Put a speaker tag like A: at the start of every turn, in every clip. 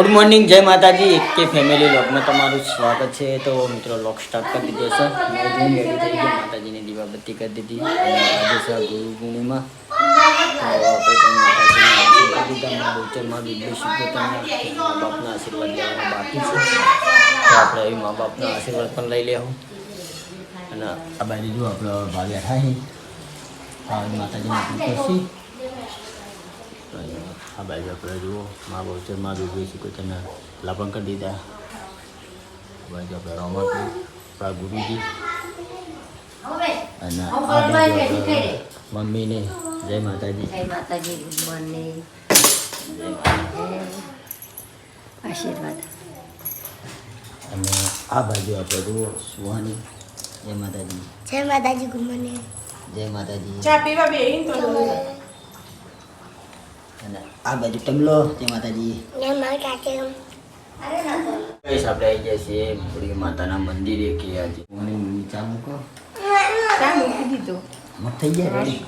A: Good morning, જય માતાજી. એક કે ફેમિલી વ્લોગમાં તમારું સ્વાગત છે. તો મિત્રો વ્લોગ સ્ટાર્ટ કરી દીધો છે. મેં રેડી થઈ ગયો, માતાજીની દીવાબત્તી કરી દીધી અને આજે છે ગુરુ પૂર્ણિમા. તો આપણે પણ માતાજીના બહુચરમાં બીજું શીખવું મા બાપના આશીર્વાદ લેવાના બાકી છે. તો આપણે એ મા બાપના આશીર્વાદ પણ લઈ લેવું. અને આ બાજુ જો આપણે ભાઈ બેઠા છીએ, માતાજીને પૂછીએ. આ બાજુ આપણે જુઓ મા બહુચરમાં બીજું શીખવું તેને લાપણ કરી દીધા. આ બાજુ આપણે રમત આપણા ગુરુજી અને આ બાજુ મમ્મીને જય માતાજી.
B: જય માતાજી. Good morning. આશીર્વાદ.
A: અને આ બાજુ આપણે જુઓ સુહાની જય માતાજી.
C: જય માતાજી. Good morning.
A: જય માતાજી.
D: ચા પીવા બેહીન તો
A: અને આ બાજુ ટમલો જય માતાજી.
C: જય માતાજી.
A: ગાઈસ આપણે આવી ગયા છીએ બુડી માતાના મંદિરે કે આજે મને ચા મૂકો.
D: ચા મૂકી દીધો.
A: મત થઈ ગયા રેડી.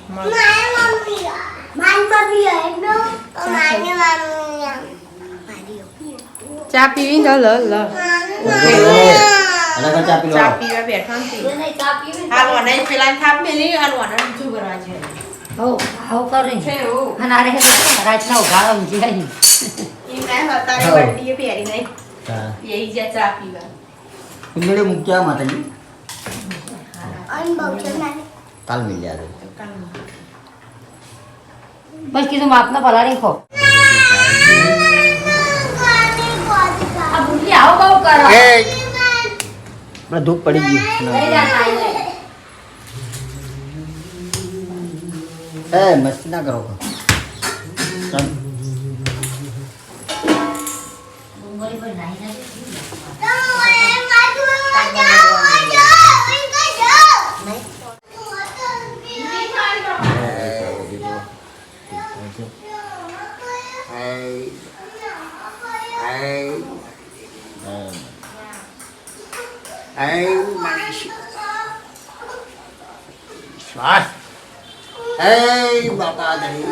D: ચા પીવી તો લ લ
A: અને ચા પી લો.
D: ચા પીવા બેઠા નથી. હાલો નહીં પેલા થાપ મેલી હાલો આને શું કરવા છે.
B: હો આવો કરે
D: છે એવું.
B: અને આરે રાતના ઉઘાડો ઊંઘી આવી.
D: એમ ના તારે બર્થડે પહેરી નહીં.
A: હા
D: પેઈ જા ચા પીવા.
A: કુંડળે મૂક્યા માતાજી. કાલ મિલ જાય.
B: બસ કીધું માપના પલાળી ખો. આ બુઢી આવો બહુ કરો.
A: આપણે ધૂપ પડી
B: લઈ
A: ગયું.
B: જા તાઈ.
A: એ મસ્તી ના કરો. ચાલ
B: ડુંગળી પર નાહી નાખી.
A: શ્વાસ. Hey, બાપા દઈ.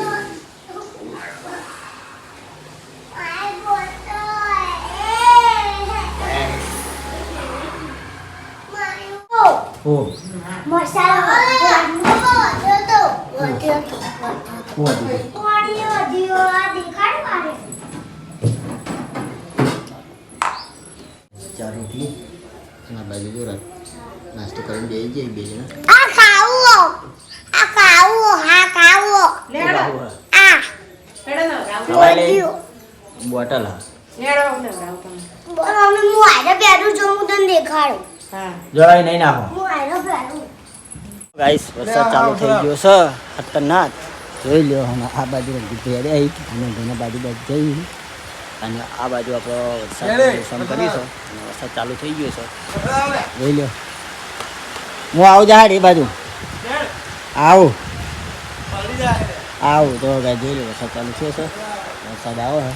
A: ઓ ચાર રોટલી ના બાજુ જો નાસ્તો કરીને બે જઈએ બે જણા.
D: લેડો.
C: આ
D: લેડો ના રાવ.
A: દવાઈ લઈ બોટલ હા.
D: લેડો ને રાવ તમે.
C: હું આયરા પહેરું છું, હું તને દેખાડું.
D: હા.
A: જવાઈ નહીં નાખો.
C: હું આયરા પહેરું.
A: ગાઈસ વરસાદ ચાલુ થઈ ગયો છે ખતરનાક. જોઈ લો અને આ બાજુ ભેડે આવી અને ઘણા બાજુ જઈ અને આ બાજુ આપણો વરસાદ મોસમ કરીશું અને વરસાદ ચાલુ થઈ ગયો છે. જોઈ લો હું આવું જા એ બાજુ આવું આવું તો ગાય જોઈ લો વરસાદ ચાલુ થયો છે. વરસાદ આવો હે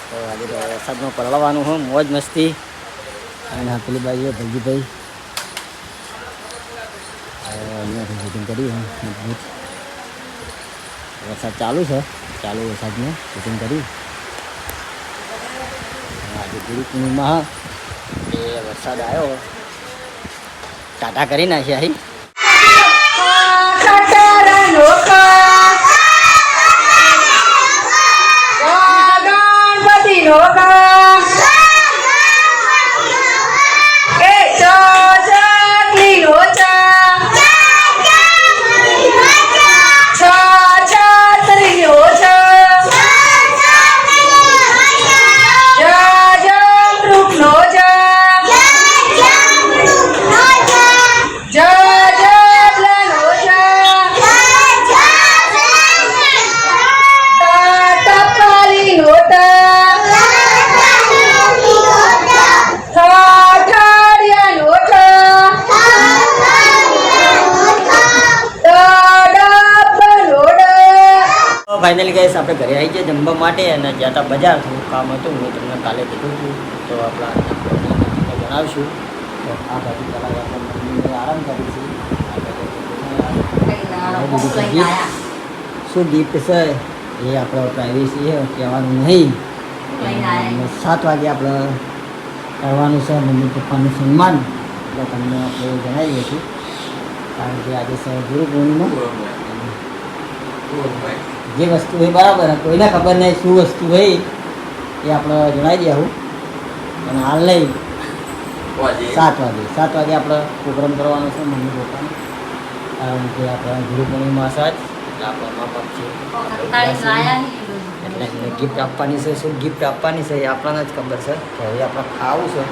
A: તો આજે તો વરસાદમાં પલળવાનું હોય મોજ મસ્તી. અને પેલી બાજુ ભલજીભાઈ અહીંયાથી શૂટિંગ કર્યું મજબૂત. વરસાદ ચાલુ છે, ચાલુ વરસાદમાં શૂટિંગ કર્યું. આજે ગુરુ પૂર્ણિમા એ વરસાદ આવ્યો ટાટા કરી નાખ્યા અહીં. ફાઇનલી ગાઈસ આપણે ઘરે આવી ગયા જમવા માટે અને જ્યાં હતા બજાર થોડું કામ હતું હું તમને કાલે કીધું હતું તો આપણા જણાવશું. તો આ બાજુ પહેલાં આપણે મમ્મીને આરામ કરી છે. શું ગિફ્ટ છે એ આપણો પ્રાઇવેસી છે કહેવાનું નહીં.
B: લઈને આયા.
A: 7 વાગે આપણે કરવાનું છે મમ્મી પપ્પાનું સન્માન, એટલે તમને આપણે જણાવીએ છીએ. કારણ કે આજે છે ગુરુ પૂર્ણિમા. જે વસ્તુ હોય બરાબર, કોઈને ખબર નહીં શું વસ્તુ હોય એ આપણે જણાવી દઈએ આવું. અને હાલ નહીં 7 વાગે આપણે પ્રોગ્રામ કરવાનો છે મમ્મી પપ્પાને. કારણ કે આપણા ગુરુ પૂર્ણિમા છે જ, એટલે આપણા મા બાપ છે
B: તાળી લાયા નહીં.
A: એટલે એમને ગિફ્ટ આપવાની છે. શું ગિફ્ટ આપવાની છે એ આપણને જ ખબર છે કે હવે આપણે ખાવું છે.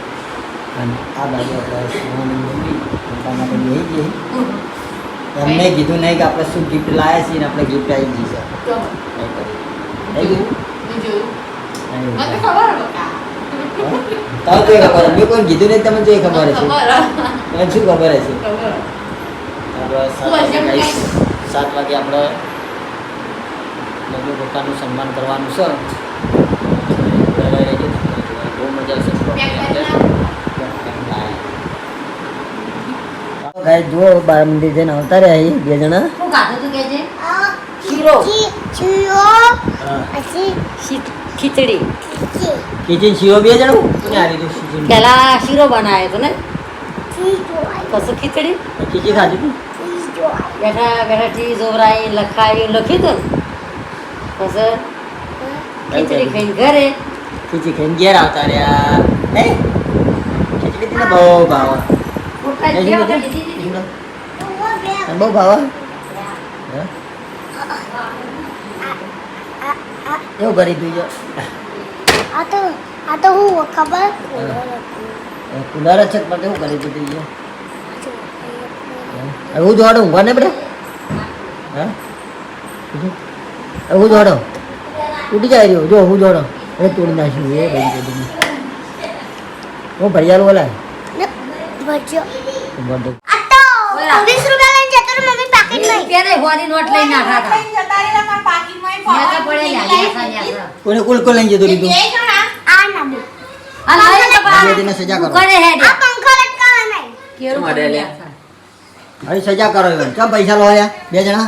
A: અને આ બાજુ આપણે સોનાની મમ્મી પપ્પા માટે લઈ જઈએ. એમને કીધું નહીં કે આપણે શું ગિફ્ટ લાવ્યા છીએ ને આપણે ગિફ્ટ આવી ગઈ છે. નહીં કરી. થઈ ગયું? નહીં.
D: મને ખબર હે બકા.
A: તમે તો ખબર મેં કોઈ કીધું નહીં, તમે તો એ ખબર છે.
D: ખબર
A: મને શું ખબર હશે?
D: ખબર.
A: આપણે 7 વાગે આપણે મમ્મી પપ્પાનું સન્માન કરવાનું છે. બહુ મજા આવશે. જુઓ બાર મંદિર જઈને આવતા રહ્યા અહીં 2 જણા.
B: શું ખાધું તું કે છે?
C: આ
B: શીરો.
C: ચીરો પછી
B: ખીચડી.
A: કિચન શીરો 2 જણા કોને આવી ગયું કિચન?
B: પેલા શીરો બનાવ્યો હતો ને,
C: ચીજો
B: પછી ખીચડી.
A: ખીચડી ખાધી હતી?
C: ચીજો
B: બેઠા બેઠા ટીવી જોવરાઈ લખાયું લખ્યું હતું ને. પછી ખીચડી ખાઈને ઘરે.
A: ખીચડી ખાઈને ઘેર આવતા રહ્યા. નહીં ખીચડી તને બહુ ભાવે.
B: પોતા
A: નહીં,
B: જેવા
A: નહીં,
B: કરી દીધી.
A: નહીં. તને બહુ ભાવે? હે? એવું કરી દીધું છે.
C: આ તો હું ખબર
A: કુલર જ છે પણ એવું કરી દીધું છે. હું જોડો ઊંઘવા ને બધા હા હું જોડો તૂટી જાય રહ્યો જો હું જોડો એ તોડી નાખ્યું એ બધી તોડી હું ભરિયાલું બોલા
C: બચ્યો
A: બર્થડે
C: આ તો 20 રૂપિયા લઈને જતો રહ્યો મમ્મી પાકીટ લઈ
B: ત્યારે હોરી નોટ લઈને નાખા હતા.
D: જતા રહેલા મારા પાકીટમાં
B: મેં તો પડે લ્યા
A: કોને કુલ કોલ લઈને જતો રીતું
C: આ ના બે
B: આ લઈ તો
A: બે દિને સજા કરો
B: કરે હેડે.
C: આ પંખો લટકાવે નહીં
B: કેવું
A: શું
B: કરી
A: લે?
B: નાખા.
A: હવે સજા કરો એમ ચમ પૈસા લો યા 2 જણા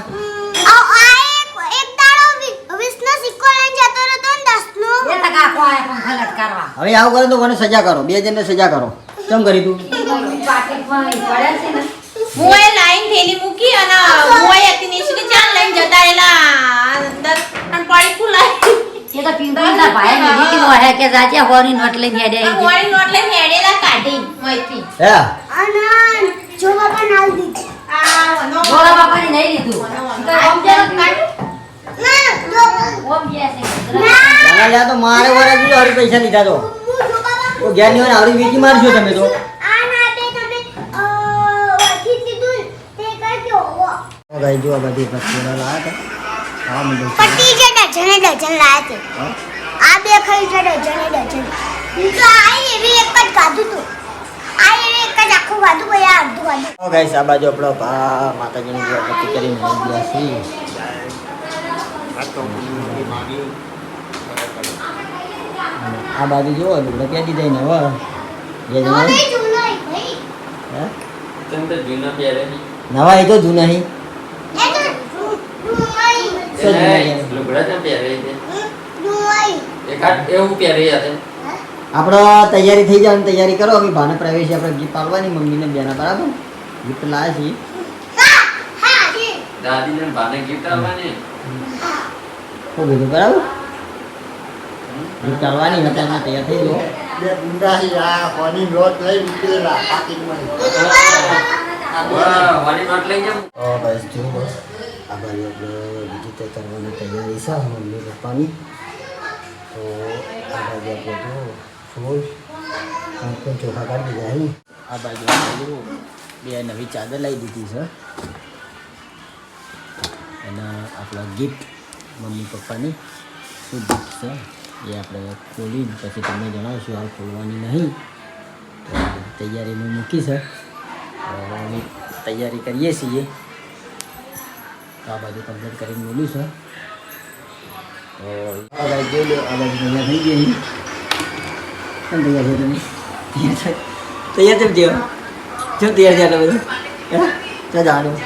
C: એક દાડો 20 નો સિક્કો લઈને જતો રહ્યો તો 10 નો
B: એ તો કાકો આયા પંખા લટકારવા.
A: હવે આવું કરો તો કોને સજા કરો 2 જણને સજા કરો ચમ કરી તું
B: પાકીટમાં ઈ પડે છે ને.
D: હું એ લાઈન થેલી મૂકી અને હું એ હતી નીચે ચાલ લઈને જતા રહેલા અંદર અને પડી ખુલાઈ
B: એ તો પિંપળના ભાઈ ને દીદી મોહે કે જાજે હોરી નોટ લઈને હેડે
D: આ મોરી નોટ લઈને હેડેલા કાઢી મોઈથી
A: હે
C: અને જો બાપા નાલ દીધી
D: આ નો
B: ગોળા બાપાને નહીં લીધું. તો ઓમ જે કાઢી
C: ના જો
B: ઓમ જે છે.
A: ચાલા જા તો મારે વરે જો હરી પૈસા લીધા તો
C: હું જો બાપા
A: ઓ ઘેર ની હોય આવડી વીકી મારશો તમે તો
C: આ ના તે તમે વઠી દીધું તે કરજો
A: ઓ ભાઈ જો આ બધી પત્તીઓ લાયા હતા હા મને
C: પટ્ટી જે ડઝને ડઝન લાયા છે આ બે ખાઈ છે ડઝને ડઝન હું તો આઈ એવી એક જ ગાધું તું આ એવી એક જ આખું ગાધું ભાઈ આ અડધું ગાધું
A: ઓ ગાઈસ આ બાજુ આપણો માતાજીની જે પત્તી કરીને આવી ગયા છીએ અને આ બાજુ જો લુગડા પહેરી દઈને હવે જે જણા
C: હવે જુલાઈ ભાઈ
A: હે નવા એ તો જૂના હી
C: એ તો જુલાઈ
A: શું જૂના હી?
C: જુલાઈ
A: આપણો તૈયારી થઈ જાય તૈયારી કરો અમે ભાને પ્રવેશ આપણે ગીફ્ટ પાલવાની મમ્મીને બેના બરાબર ગિફ્ટ લાવ્યા છીએ
C: હા હા જી
E: દાદીને ભાને ગિફ્ટ આપવાની
A: ખૂબ બધું બરાબર ગિફ્ટ પાલવાની હતા એમાં તૈયાર થઈ ગયો
E: વાલી નોટ લઈ જાઉં
A: બસ જો બસ આ બાજુ આપણે બીજી તો કરવાની તૈયારી છે મમ્મી પપ્પાની તો આ બાજુ આપણે જો ફૂલ પણ ચોખા કાઢી દીધા અહીં આ બાજુ આપણે જો બે નવી ચાદર લઈ દીધી છે અને આપણા ગિફ્ટ મમ્મી પપ્પાની શું ગિફ્ટ છે એ આપણે ખોલીને પછી તમને જણાવશું હાલ ખોલવાની નહીં તો તૈયારી મેં મૂકી છે અમે તૈયારી કરીએ છીએ તો આ બાજુ કમ્પ્લીટ કરીને બોલ્યું છે તો આ બાજુ જોઈ લો આ બાજુ તૈયાર થઈ ગઈ કેમ તૈયાર છે તમે તૈયાર કેમ થયો કેમ તૈયાર થયા તમે જવાનું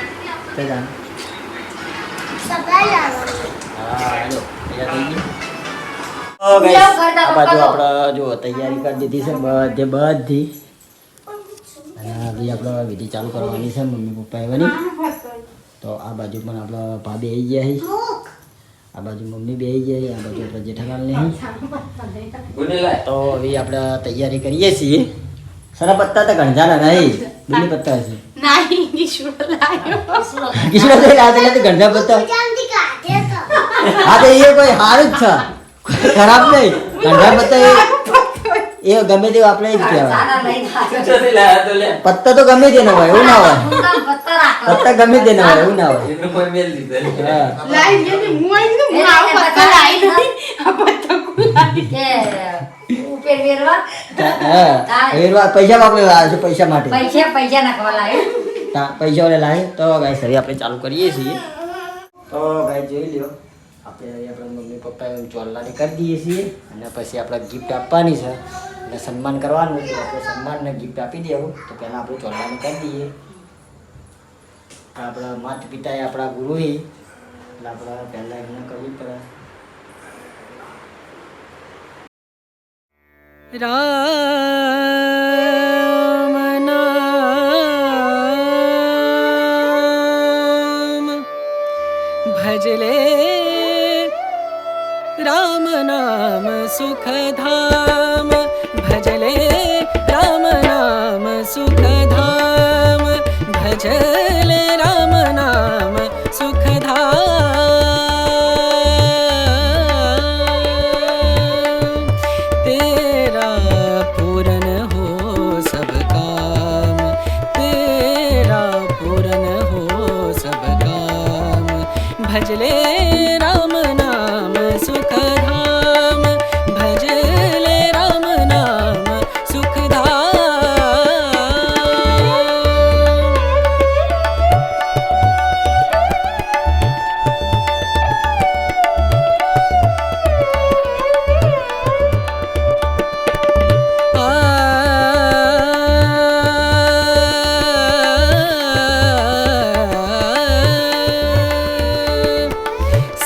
C: સગાઈ આવવાની
A: હા તૈયાર થઈ ગઈ. તો guys, આ બાજુ આપણે જો તૈયારી કરી દીધી છે બધી અને હજી આપણે વિધિ ચાલુ કરવાની છે મમ્મી પપ્પા એવાની. તો આ બાજુ પણ આપણે ભાભી આવી ગયા છે, આ બાજુ મમ્મી બે આવી ગયા છે, આ બાજુ આપણે જેઠાલાલ નહીં. તો હવે આપણે તૈયારી કરીએ છીએ. સરા પત્તા તો ગંજાના નહીં, બીલી પત્તા છે
D: નહીં કિશોર લાયો
A: કિશોર લઈ લાવે એટલે ગંજા પત્તા.
C: જામથી કાઢે તો
A: હા તો એ કોઈ સારું જ છે, ખરાબ નહીં. ગંજા પત્તા એ ગમે તેવું આપણે જ કહેવાય.
B: સારા લઈને આવ્યો.
E: ચોથી લાયા તો લે.
A: પત્તા તો ગમે તે ના હોય એવું ના હોય,
B: ઊંડા પત્તા રાખો.
A: પત્તા ગમે તે ના હોય એવું ના હોય.
E: એનો કોઈ મેલ દીધો.
A: હા.
D: લાઈ ગયો ને હું આવી હું આવું પત્તા લાઈ નથી આ પત્તા કુલાઈ
B: કે ઉપર વેરવા
A: હા એવા પૈસા વાપરે લાવે છે, પૈસા માટે
B: પૈસા નાખવા લાવ્યો.
A: પૈસા વાળે લાવે. તો ગાઈસ હવે આપણે ચાલુ કરીએ છીએ. તો ગાઈસ જોઈ લ્યો આપણે આપણા મમ્મી પપ્પા ચોલ્લાની કરી દઈએ છીએ અને પછી આપણે ગિફ્ટ આપવાની છે અને સન્માન કરવાનું છે. આપણે સન્માનને ગિફ્ટ આપી દેવું. તો પહેલાં આપણે ચોલ્લાની કરી દઈએ. આપણા માતા પિતા એ આપણા ગુરુ એટલે આપણે પહેલાં એમને કરવી પડે.
F: राम नाम भजले राम नाम सुख धाम भजले राम नाम सुख धाम भजले राम नाम सुख धाम तेरा पूरन हो सब काम तेरा पूरन हो सब काम भजले राम नाम सुख धाम भजले राम नाम सुख धाम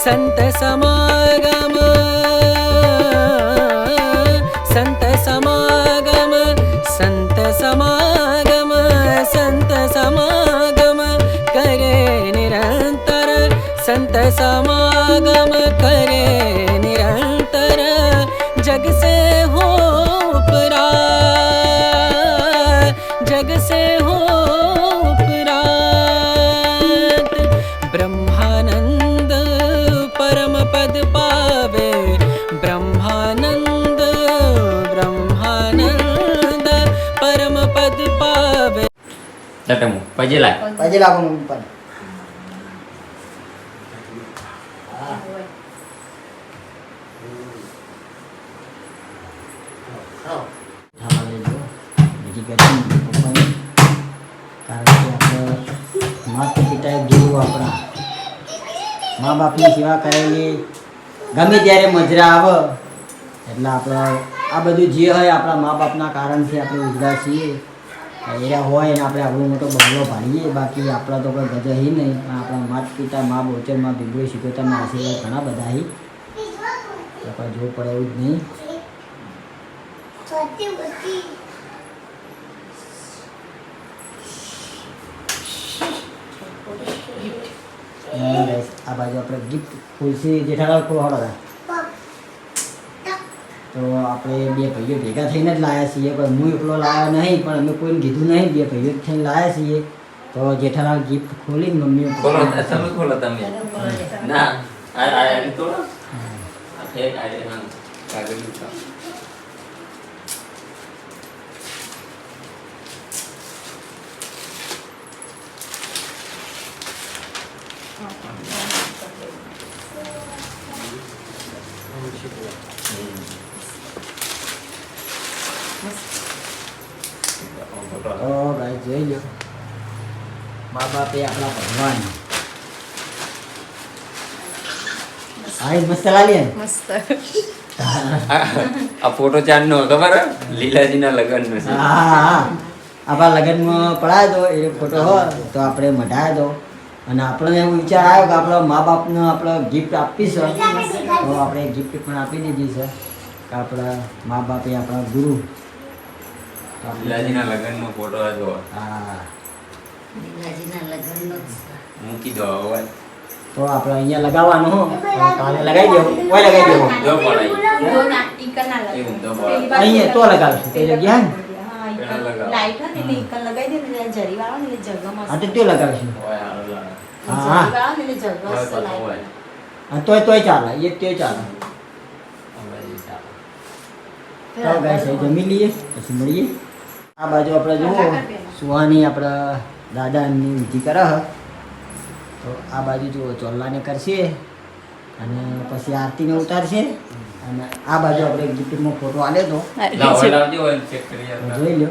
F: संत समागम संत समागम संत समागम संत समागम करे निरंतर संत समागम करे निरंतर जग से हो उपरात जग से हो उपरात ब्रह्मानंद परम पद पावे ब्रह्मानंद ब्रह्मानंद परम पद पावे
E: લટમુ પછી લાય.
A: પછી લાગો મમ્મી પણ બીજી કરી પપ્પાએ કારણ કે આપણે માતા પિતાએ ગુરુ આપણા મા બાપની સેવા કરેલી ગમે ત્યારે મજરા આવે એટલે આપણે આ બધું જે હોય આપણા મા બાપના કારણથી આપણે ઉજળા છીએ. એરા હોય ને આપણે આપણો મોટો બંગલો ભાળીએ, બાકી આપણા તો કોઈ ગજર નહીં પણ આપણા માતા પિતા મા બોચરમાં બિગડો શીખોતરના આશીર્વાદ ઘણા બધા આપણે જોવું પડે એવું જ નહીં.
C: છોટી બધી
A: આ બાજુ આપણે ગિફ્ટ ખુલસી જેઠાલાલ ખોવાડો તો આપણે બે ભાઈઓ ભેગા થઈને જ લાવ્યા છીએ. પણ હું એકલો લાવ્યો નહીં, પણ અમે કોઈને કીધું નહીં, બે ભાઈઓ થઈને લાવ્યા છીએ. તો જેઠાલાલ ગિફ્ટ ખોલીને મમ્મી
E: ખોલો તમે ખોલો તમે. ના આ આ તોડો. આ ફેક આ હા કાગળ ઉઠાવ.
A: તો ભાઈ જોઈ લો, મા બાપ એ આપણા ભગવાન. હા મસ્ત લાગે ને?
E: આ ફોટો ચાંદ નો ખબર હે? લીલાજીના લગ્નનો છે.
A: હા આપણા લગ્નમાં પડાયો તો એ ફોટો હોય તો આપણે મઢાયો તો અને આપણને એવો વિચાર આવ્યો કે આપણા મા બાપને આપણે ગિફ્ટ આપી છે તો આપણે ગિફ્ટ પણ આપી દીધી છે કે આપણા મા બાપ એ આપણા ગુરુ. તો આપણે-
E: લીલાજીના લગ્નનો ફોટો હતો.
A: હા
B: લીલાજીના લગ્નનો જ છે.
E: મૂકી દો હવે.
A: તો આપણે અહીંયા લગાવવાનો હો. કાલે લગાવી દેવો કોઈ લગાવી દેવો
E: જો પડાય.
D: જો ના ટીકા ના લગાય.
E: એવું તો
D: પેલી
E: પડાય.
D: બાજુ
A: અહીંયા તો લગાવશું તે જગ્યા ને.
D: હા, ઈ
E: પેલા લગાવો.
D: લાઈટ હોય ને એટલે ઈકન લગાવી દે ને એટલે જરી વાળો ને એટલે જગમગ
A: હા તો તે લગાવશું.
E: હોય હારું લાગે.
A: હા.
D: જરી વાળો ને એટલે જગમગ
E: હોય પાછું
D: લાઈટ.
E: હોય.
A: હા તોય ચાલે એ તે ચાલે.
E: હવે એ ચાલે.
A: તો ગાઈસ અહીં જમી લઈએ પછી મળીએ. આ બાજુ આપણે જુઓ સુહાની આપણા દાદાની વિધિ કરે છે. તો આ બાજુ જુઓ ચોલ્લાને કરશે અને પછી આરતીને ઉતારશે અને આ બાજુ આપણે ગિફ્ટમાં ફોટો આલ્યો તો
E: લાવો, લાવજો હોય ને check કરીએ
A: તો
E: આપણે.
A: જોઈ લો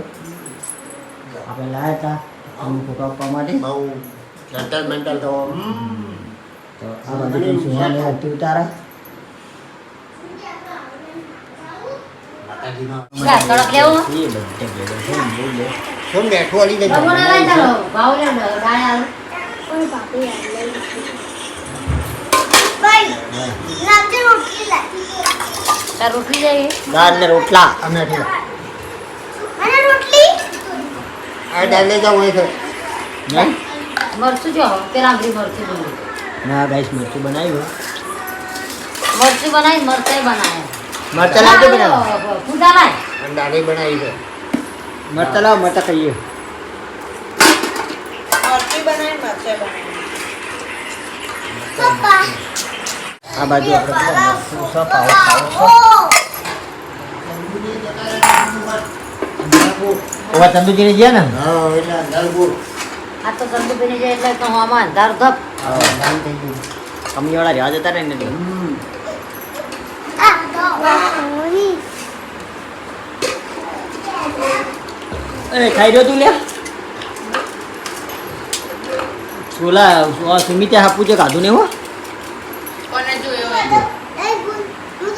A: આપણે લાયા હતા અમને ફોટો આપવા માટે.
G: બહુ સેન્ટલમેન્ટલ તો
A: તો આ બાજુ પણ સુહાને આરતી ઉતારે.
G: માતાજીનો
B: કડક લેવો
A: એ બધે ભેગા છે ને જોઈ લો.
G: શું બેઠું અલી જજો.
B: ભગવાન લઈ ચાલો ભાવ લે ડાય આલો
C: કોઈ બાપુ યાર લઈ ભાઈ લાવજે રોટલી લાવી
B: તાર રોટલી જાય
A: દાળ ને રોટલા
G: અમે ઠીક
C: અને રોટલી
G: આ દાલ લઈ જાવ હોય છે.
A: નહીં?
B: મરચું જો પેલા આંબરી મરચું બનાવી
A: ના ગાઈસ મરચું બનાવ્યું.
B: મરચું બનાવી મરચાઈ બનાવ્યા
A: મરચા લાવજો બનાવો.
B: ફૂટા લાય
G: અને દાળી બનાવી છે.
A: મરચા લાવો મરચા ખાઈએ.
D: મરચી બનાવી મરચાઈ બનાવી.
C: પપ્પા
A: આ બાજુ આપણે પેલા મરચું છે, પાવ છે. ઓવા તંદુજીને ગયા ને
G: હા એટલે દાલગુર
B: આ તો ગંદુ બની જાય એટલે તો આમાં અંધાર ધપ
A: કમીવાળા રહ્યા જતા ને એટલે.
C: આ તો વાણી
A: એ ખાઈ રહ્યો તું લ્યા સોલા સુમિતે હાપું છે કાધું ને હો.
D: કોને જોયો હોય?
C: એ ગુણ હું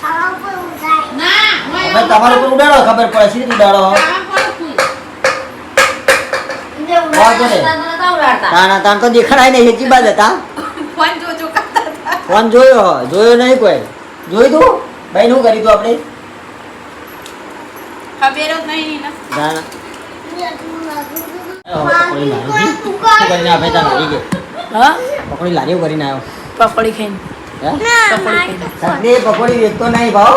C: તારા ઉપર ઉડાય
D: ના, હોય
A: હવે તમારો પર ઉડાડો ખબર પડે છે ઉડાડો.
D: આમાં કોણ ફૂલ?
A: વાંધો નહીં. તાણા તાણ તો દેખાડાય નહીં હેચી બાદ હતા.
D: ફોન જોજો કરતા હતા.
A: ફોન જોયો નહીં કોઈ જોઈ તું ભાઈ શું કરી તું આપણે
D: ખબર જ નહીં ને.
A: તાણા પકોડી લારી હતી. શું કરીને આપણે ત્યાં લારી ગઈ પકોડી લારીઓ કરીને આવ્યો.
D: પકોડી ખાઈને.
A: હે?
C: ના
A: સાંજે પકોડી વેચતો નહીં ભાવ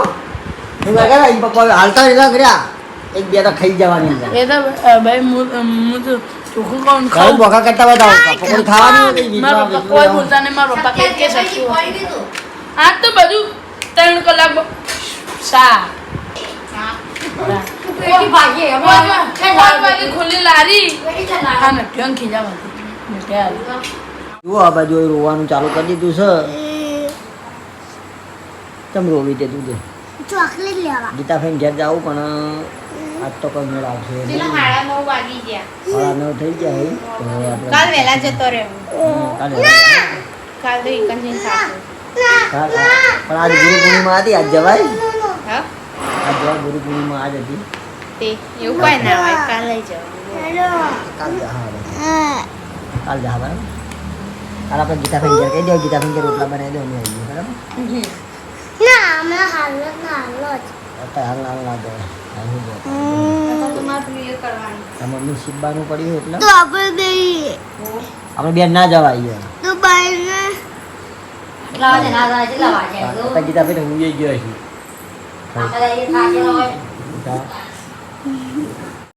A: શું કરે એ પકોડી હાલતા એટલા કર્યા એક બે તો ખાઈ જવાની અંદર.
H: એ તો ભાઈ હું તો ચોખ્ખું કહું
A: ઘરે
H: ખાઉં
A: બોકા કરતા બતાવો પકોડી ખાવાની હોય તો
H: મારા પપ્પા કોઈ બોલતા નહીં મારા પપ્પા કંઈ કે શકતું આજ તો બધું 3 કલાક શા વાગે ખુલ્લી લારી હા નટ્યો ખીજામાંથી
A: જુઓ આ બાજુ રોવાનું ચાલુ કરી દીધું છે. ચમ રોવી તે તું
C: ચોકલેટ લેવા
A: ગીતાફેન ઘેર જાવું પણ આજ તો કોઈ મેળ આવશે નહીં.
D: પેલા 9:30 વાગી ગયા.
A: 9:30 થઈ ગયા હોય તો આપણે
D: કાલ વહેલા જતો રહ્યો.
A: કાલે
D: કાલ તો ઈકન જઈને થાકો.
A: પણ આજ ગુરુ પૂર્ણિમા હતી આજ જવાય
D: હા?
A: આજ જવાય ગુરુ પૂર્ણિમા આજ હતી.
D: તે એવું કોઈ ના હોય. કાલ લઈ જાઓ.
A: કાલ જા હા કાલ જા બરાબર. કાલ આપણે ગીતાફેન ઘેર કહી દો ગીતાફેન ઘેર રોટલા બનાવી દો અમે આવી ગયું બરાબર.
C: ના અમે હાલો
A: અત્યારે હાલ ના દો
D: તમારે પેલું એ કરવાનું.
A: મમ્મી શીખવાનું પડ્યું એટલે
C: તો આપણે દઈએ
A: આપણે બેન ના જવાય
C: તો બાઈને
B: કેટલા વાગે ના જાય કેટલા વાગે
A: ગીતાફેન હું ગયો છું
B: આપણે થાકેલો હોય
A: હા.